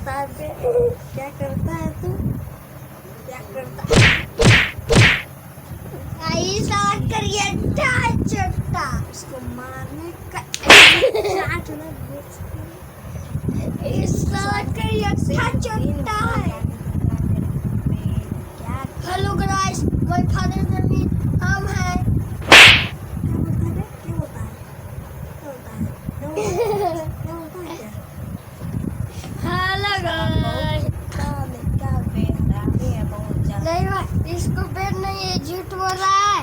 करता है बे? क्या करता है तू? क्या करता है? ऐसा करिए छोटा उसको मारने का चाट ना बेच ऐसा करिए छोटा है। क्या hello guys, my father name हम है। क्या होता है? क्या होता है? क्या होता है? क्या? Hello guys. का बेटा है बहुत ज्यादा। नहीं भाई, इसको पेट नहीं है, झूठ बोल रहा है।